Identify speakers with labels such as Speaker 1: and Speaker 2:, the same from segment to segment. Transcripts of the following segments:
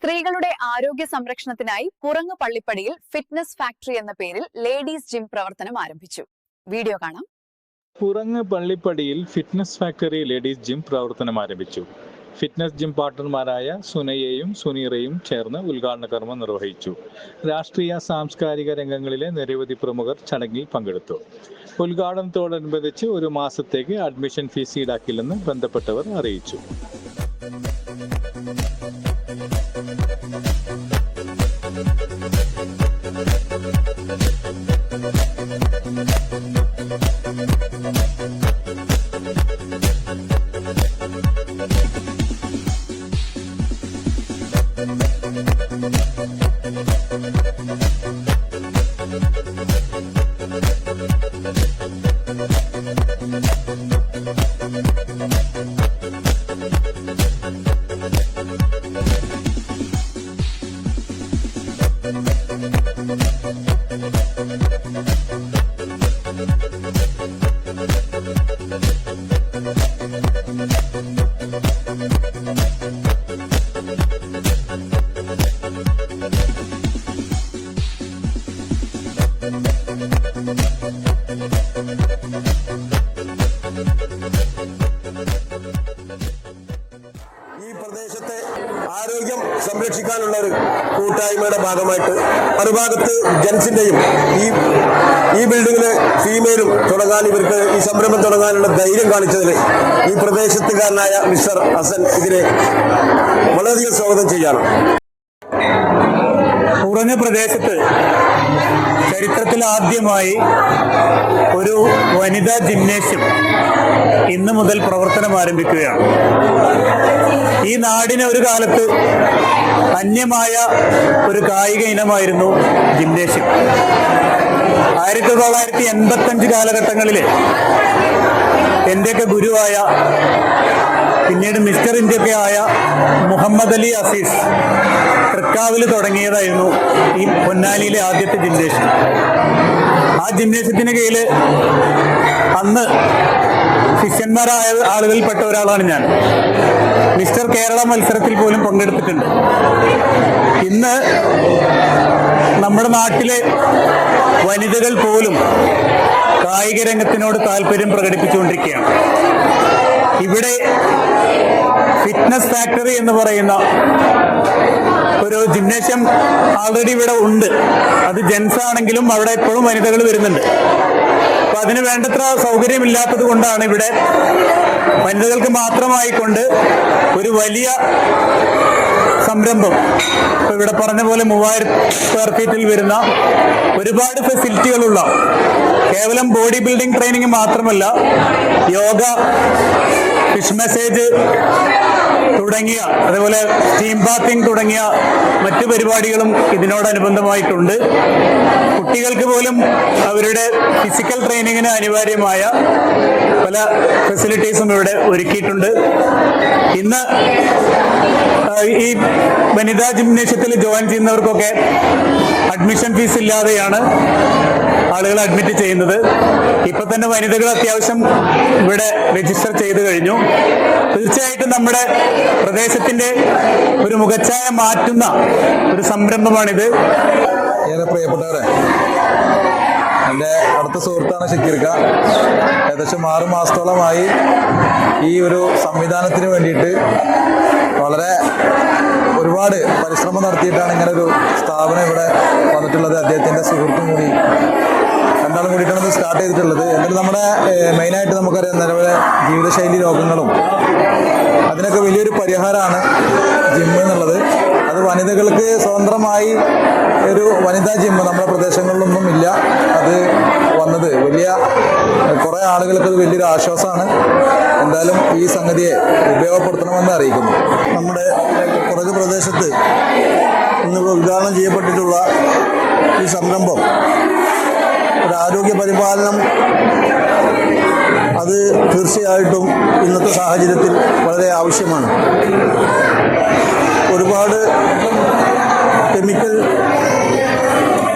Speaker 1: സ്ത്രീകളുടെ ആരോഗ്യ സംരക്ഷണത്തിനായി പുറങ്ങ് പള്ളിപ്പടിയിൽ ഫിറ്റ്നസ് ഫാക്ടറി എന്ന പേരിൽ ലേഡീസ് ജിം പ്രവർത്തനം ആരംഭിച്ചു. വീഡിയോ കാണാം.
Speaker 2: പുറങ്ങ് പള്ളിപ്പടിയിൽ ഫിറ്റ്നസ് ഫാക്ടറി ലേഡീസ് ജിം പ്രവർത്തനം ആരംഭിച്ചു. ഫിറ്റ്നസ് ജിം പാർട്ണർമാരായ സുനയ്യയും സുനീറയും ചേർന്ന് ഉദ്ഘാടന കർമ്മം നിർവഹിച്ചു. രാഷ്ട്രീയ സാംസ്കാരിക രംഗങ്ങളിലെ നിരവധി പ്രമുഖർ ചടങ്ങിൽ പങ്കെടുത്തു. ഉദ്ഘാടനത്തോടനുബന്ധിച്ച് ഒരു മാസത്തേക്ക് അഡ്മിഷൻ ഫീസ് ഈടാക്കില്ലെന്ന് ബന്ധപ്പെട്ടവർ അറിയിച്ചു.
Speaker 3: ഈ പ്രദേശത്തെ ആരോഗ്യം സംരക്ഷിക്കാനുള്ള ഒരു കൂട്ടായ്മയുടെ ഭാഗമായിട്ട് മറുഭാഗത്ത് ജെൻസിന്റെയും ഈ ബിൽഡിങ്ങിന് ഫീമെയിലും തുടങ്ങാൻ ഇവർക്ക് ഈ സംരംഭം തുടങ്ങാനുള്ള ധൈര്യം കാണിച്ചതിന് ഈ പ്രദേശത്തുകാരനായ മിസ്റ്റർ ഹസൻ ഇതിനെ വളരെയധികം സ്വാഗതം ചെയ്യാണ്.
Speaker 4: കുറഞ്ഞ പ്രദേശത്ത് ചരിത്രത്തിൽ ആദ്യമായി ഒരു വനിതാ ജിംനേഷ്യം ഇന്ന് മുതൽ പ്രവർത്തനം ആരംഭിക്കുകയാണ്. ഈ നാടിന് ഒരു കാലത്ത് അന്യമായ ഒരു കായിക ഇനമായിരുന്നു ജിംനേഷ്യം. 1985 കാലഘട്ടങ്ങളിൽ എന്റെയൊക്കെ ഗുരുവായ പിന്നീട് മിസ്റ്റർ ഇന്ത്യയൊക്കെ ആയ മുഹമ്മദ് അലി അസീസ് തൃക്കാവിൽ തുടങ്ങിയതായിരുന്നു ഈ പൊന്നാനിയിലെ ആദ്യത്തെ ജിംനേഷ്യം. ആ ജിംനേഷ്യത്തിന് കീഴിൽ അന്ന് ശിഷ്യന്മാരായ ആളുകളിൽപ്പെട്ട ഒരാളാണ് ഞാൻ. മിസ്റ്റർ കേരള മത്സരത്തിൽ പോലും പങ്കെടുത്തിട്ടുണ്ട്. ഇന്ന് നമ്മുടെ നാട്ടിലെ വനിതകൾ പോലും കായിക രംഗത്തിനോട് താല്പര്യം പ്രകടിപ്പിച്ചുകൊണ്ടിരിക്കുകയാണ്. ഇവിടെ ഫിറ്റ്നസ് ഫാക്ടറി എന്ന് പറയുന്ന ഒരു ജിംനേഷ്യം ആൾറെഡി ഇവിടെ ഉണ്ട്. അത് ജെൻസ് ആണെങ്കിലും അവിടെ എപ്പോഴും വനിതകൾ വരുന്നുണ്ട്. അപ്പൊ അതിന് വേണ്ടത്ര സൗകര്യമില്ലാത്തത് കൊണ്ടാണ് ഇവിടെ വനിതകൾക്ക് മാത്രമായിക്കൊണ്ട് ഒരു വലിയ സംരംഭം. ഇപ്പൊ ഇവിടെ പറഞ്ഞ പോലെ 3000 സ്ക്വയർ ഫീറ്റിൽ വരുന്ന ഒരുപാട് ഫെസിലിറ്റികളുള്ള, കേവലം ബോഡി ബിൽഡിംഗ് ട്രെയിനിങ് മാത്രമല്ല, യോഗ, ഫിഷ് മസാജ് തുടങ്ങിയ, അതേപോലെ സ്റ്റീം ബാത്തിങ് തുടങ്ങിയ മറ്റു പരിപാടികളും ഇതിനോടനുബന്ധമായിട്ടുണ്ട്. കുട്ടികൾക്ക് പോലും അവരുടെ ഫിസിക്കൽ ട്രെയിനിങ്ങിന് അനിവാര്യമായ പല ഫെസിലിറ്റീസും ഇവിടെ ഒരുക്കിയിട്ടുണ്ട്. ഇന്ന് ഈ വനിതാ ജിംനേഷ്യത്തിൽ ജോയിൻ ചെയ്യുന്നവർക്കൊക്കെ അഡ്മിഷൻ ഫീസ് ഇല്ലാതെയാണ് ആളുകൾ അഡ്മിറ്റ് ചെയ്യുന്നത്. ഇപ്പൊ തന്നെ വനിതകൾ അത്യാവശ്യം ഇവിടെ രജിസ്റ്റർ ചെയ്തു കഴിഞ്ഞു. തീർച്ചയായിട്ടും നമ്മുടെ പ്രദേശത്തിന്റെ ഒരു മുഖച്ഛായ മാറ്റുന്ന ഒരു സംരംഭമാണിത്.
Speaker 5: ഏറെ പ്രിയപ്പെട്ടവരെ, എൻ്റെ അടുത്ത സുഹൃത്താണ് ഷക്കീർക്ക. ഏകദേശം 6 മാസത്തോളമായി ഈ ഒരു സംവിധാനത്തിന് വേണ്ടിയിട്ട് ഒരുപാട് പരിശ്രമം നടത്തിയിട്ടാണ് ഇങ്ങനൊരു സ്ഥാപനം ഇവിടെ വന്നിട്ടുള്ളത്. അദ്ദേഹത്തിൻ്റെ സുഹൃത്തും കൂടി, രണ്ടാളും കൂടിയിട്ടാണ് ഇത് സ്റ്റാർട്ട് ചെയ്തിട്ടുള്ളത്. എന്നിട്ട് നമ്മുടെ മെയിനായിട്ട് നമുക്കറിയാം നിലവിലെ ജീവിതശൈലി രോഗങ്ങളും അതിനൊക്കെ വലിയൊരു പരിഹാരമാണ് ജിം എന്നുള്ളത്. അത് വനിതകൾക്ക് സ്വതന്ത്രമായി ഒരു വനിതാ ജിം നമ്മുടെ പ്രദേശങ്ങളിലൊന്നും ഇല്ല. അത് വന്നത് കുറേ ആളുകൾക്ക് അത് വലിയൊരു ആശ്വാസമാണ്. എന്തായാലും ഈ സംഗതിയെ ഉപയോഗപ്പെടുത്തണമെന്ന് അറിയിക്കുന്നു.
Speaker 3: നമ്മുടെ കുറച്ച് പ്രദേശത്ത് ഇന്നിവിടെ ഉദ്ഘാടനം ചെയ്യപ്പെട്ടിട്ടുള്ള ഈ സംരംഭം ഒരു ആരോഗ്യ പരിപാലനം, അത് തീർച്ചയായിട്ടും ഇന്നത്തെ സാഹചര്യത്തിൽ വളരെ ആവശ്യമാണ്. ഒരുപാട് കെമിക്കൽ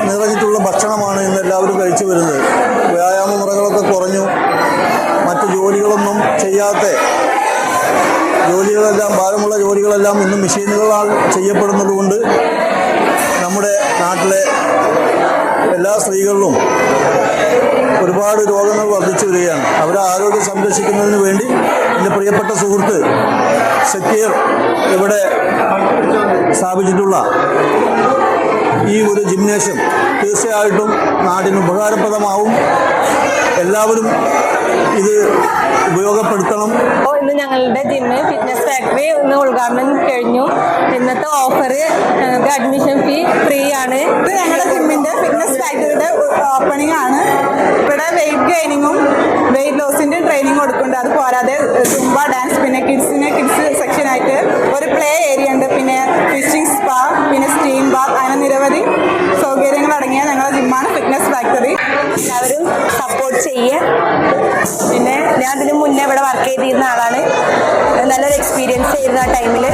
Speaker 3: നിറഞ്ഞിട്ടുള്ള ഭക്ഷണമാണ് ഇന്ന് എല്ലാവരും കഴിച്ചു വരുന്നത്. വ്യായാമ മുറകളൊക്കെ കുറഞ്ഞു, മറ്റു ജോലികളൊന്നും ചെയ്യാത്ത ജോലികളെല്ലാം ഭാരമുള്ള ജോലികളെല്ലാം ഇന്ന് മെഷീനുകളാൽ ചെയ്യപ്പെടുന്നത് കൊണ്ട് നമ്മുടെ നാട്ടിലെ എല്ലാ സ്ത്രീകളിലും ഒരുപാട് രോഗങ്ങൾ വർദ്ധിച്ചു വരികയാണ്. അവരെ ആരോഗ്യം സംരക്ഷിക്കുന്നതിന് വേണ്ടി എൻ്റെ പ്രിയപ്പെട്ട സുഹൃത്ത് സക്കീർ ഇവിടെ സ്ഥാപിച്ചിട്ടുള്ള ഈ ഒരു ജിംനേഷ്യം തീർച്ചയായിട്ടും നാടിന് ഉപകാരപ്രദമാവും. എല്ലാവരും ഇത് ഉപയോഗപ്പെടുത്തണം.
Speaker 6: ഇന്ന് ഞങ്ങളുടെ ജിമ്മ് ഫിറ്റ്നസ് ഫാക്ടറി ഇന്ന് ഉദ്ഘാടനം കഴിഞ്ഞു. ഇന്നത്തെ ഓഫർ ഞങ്ങൾക്ക് അഡ്മിഷൻ ഫീ ഫ്രീ ആണ്.
Speaker 7: ഇത് ഞങ്ങളുടെ ജിമ്മിന്റെ ഫിറ്റ്നസ് ഫാക്ടറിയുടെ ഓപ്പണിംഗ് ആണ്. ഇവിടെ വെയിറ്റ് ഗെയിനിങ്ങും വെയിറ്റ് ലോസിന്റെ ട്രെയിനിങ് കൊടുക്കുന്നുണ്ട്. അത് പോരാതെ സുംബ ഡാൻസ്, പിന്നെ കിഡ്സ് സെക്ഷനായിട്ട് ഒരു പ്ലേ ഏരിയ ഉണ്ട്, പിന്നെ ഫിഷിംഗ് സ്പാ, പിന്നെ സ്റ്റീം ബാത്ത്, അങ്ങനെ നിരവധി സൗകര്യങ്ങൾ അടങ്ങിയ ഞങ്ങളുടെ ജിമ്മാണ് ഫിറ്റ്നസ് ഫാക്ടറി.
Speaker 6: എല്ലാവരും സപ്പോർട്ട് ചെയ്യുക. പിന്നെ ഞാൻ ഇതിന് മുന്നേ ഇവിടെ വർക്ക് ചെയ്തിരുന്ന ആളാണ്. നല്ലൊരു എക്സ്പീരിയൻസ് ചെയ്യുന്ന ആ ടൈമിൽ.